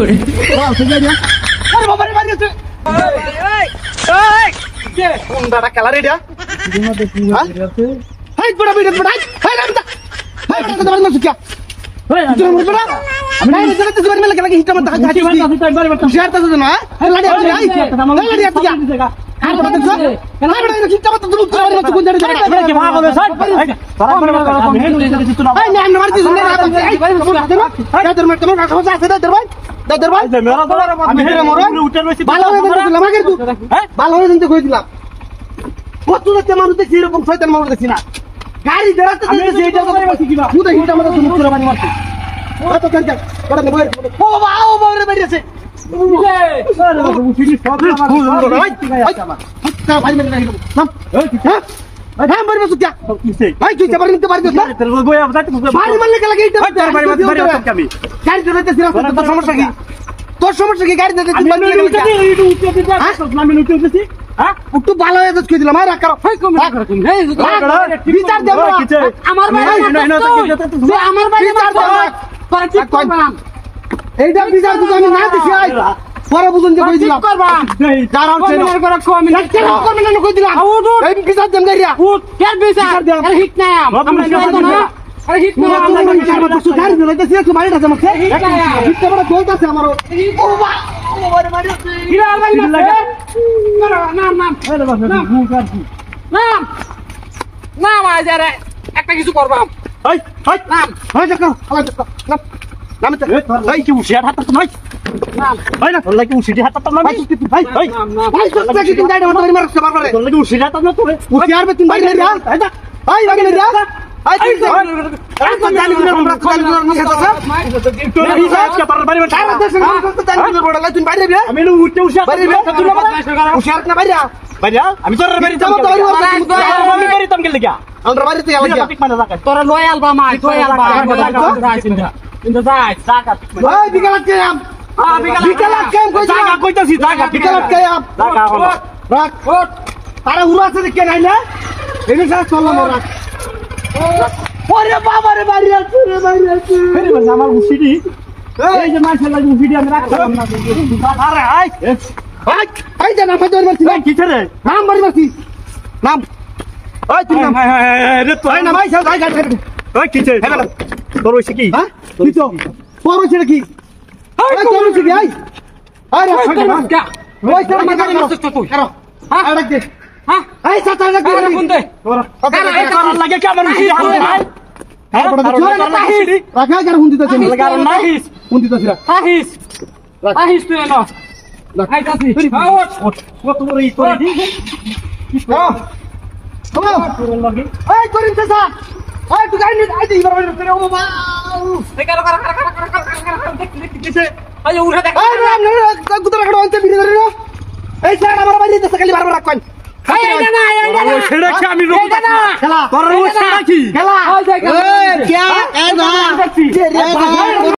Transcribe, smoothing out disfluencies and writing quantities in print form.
করে আরে বাবা রে মারিছে এই কে কোনটা খেলা রে এটা হাই বড় বড় বড় হাই রামদা হাই বড় কথা বলছ কি তুই মর বড় আমি নাই যেতে তুই মেলে লাগি হিটা মত হাতি শেয়ার তা না লাড়ি আছি আই লাড়ি আছি আর বড় দেখছ কেন বড় হিটা মত তুমি উত্তর মারছ কোন জায়গা যাবে কি ভাগ হবে স্যার এই না আমি মারছি না এই তোর মার তোমার কাছে আছে দাদর ভাই দাদর ভাই মেরা দড়ার আমি হেরে মর উঠের বেশি ভালো হয়ে দিলাম আগে তুই ভালো হয়ে দিতে কই দিলাম কত দেখতে মানুষ দেখি এরকম শয়তান মানুষ দেখি না গাড়ি ধরাতে দিতে এইটা তো বসি কিবা তুই হিটা মত তুমি উত্তর মারি মারছিস কত কেন কত নেব ও বাবা ও বাবা রে বেরিয়েছে স্যার উঠিনি সব আমার ভাই মেরে নাই নাম এই হ্যাঁ বাড়ি বসু क्या কিসে ভাই তুই যাবার নিতে পারছিস না তোর বই আবার বাড়ি মারলে গেল কি এটা বাড়ি আমি গাড়ি ধরাতে সিরাস তোর সমস্যা কি তোর সমস্যা কি গাড়ি ধরাতে তুই বাড়ি গেল কি আমি উঠে উঠেছি হ্যাঁ একটু ভালো হয়ে যাচ্ছে দিলাম আর রাখ ভাই কম এই বিচার দেব আমার বাড়ি আমার বাড়ি বিচার দেব পরে ঠিক করবাম এইটা বিচার তুই আমি না দেখি আই পরে বুঝুন যে কইছিলাম ঠিক করবাম যারাও ছেলে করে কম না কেন কম না কই দিলাম এই বিচার দেম গাড়িয়া কেন বিচার আরে হিট না আমরা যাইতো না আরে হিট না আমরা বিচার মত সুধার দিলে তো সিয়া মারি দাও আমাকে হিট বড় বলতাছে আমার ও বাবা ও মারে মারি হিরা ভাই না নাম নাম নাম নাম আজারে একটা কিছু করবাম এই এই নাম হয় দেখো আলাদা নাম নাম তো এই কি উশিয়ার হাত তো নাই নাম ভাই না তোর লাগি উশিয়ার হাত তো নাই ভাই ভাই ভাই সস্তা কি তিন গাড়ি মত মারছ বারবার তোর লাগি উশিয়ার হাত না তোরে উশিয়ার বে তিন গাড়ি রে ভাই ভাই রে আই তুই আরে তো জানি না আমরা খালি না খেতা তোর হিসাব কে বারবার বাড়ি তার দেশ তো জানি না বড় তুই বাইরে রে আমি উঠতে উশিয়ার বাইরে রে উশিয়ার না বাইরে বাইরে আমি তোর বাড়ি যাব তো আমি বাড়ি তম গেল লাগা আমরা বাড়িতে গেল লাগা ঠিক মানে জায়গা তোর লয়াল বা মা লয়াল বা ইন্দা যাই জায়গা ভাই বিকালত কাম বিকালত কাম কই জায়গা কইতাছি জায়গা বিকালত কাম জায়গা হলো রাখ তারা উড়া আছে দেখে নাই না এনে সারা চললাম রাখ ওরে বাবা রে বাড়ি আছে রে বাড়ি আছে আরে বাবা আমার উসিডি এই যে মাছ লাগি উসিডি আমি রাখলাম না আরে আই আই আই জানা ফাদর মারছি ভাই কি রে নাম বাড়ি মারছি নাম ওই তুই নাম রে তো না ভাই যাই গাড়ি ওই কি রে তোর ওই কি হ্যাঁ কি তো তোর ওই কি আরে তোর ওই কি আই আরে ফাঁকা ওই তোর মাথা মারছিস তুই করো হ্যাঁ আরে দে হ্যাঁ এই সাতা লাগি কোন দে তোর লাগে কি আমার উসিডি হাল ভাই হ্যাঁ বড় রাখা গার হুন্দি তো চলে গার নাহিস হুন্দি তো ছিলা আহিস আহিস তুই না লাগাই যাচ্ছি ওট তোমার এই তোর দি তোর লাগি এই করিম চাচা এই তুই গাড়ি আই দি বড় করে ও বাবা এই কার দেখ কিছে আই উড়া দেখ এই না গুদরা গড় অন্তে বিড়ি ধরে এই স্যার আমার বাড়ি দিতে খালি বারবার রাখ এই না ও ছেড়ে কি আমি রোক খেলা তোর ও ছেড়ে কি খেলা এই কে এ না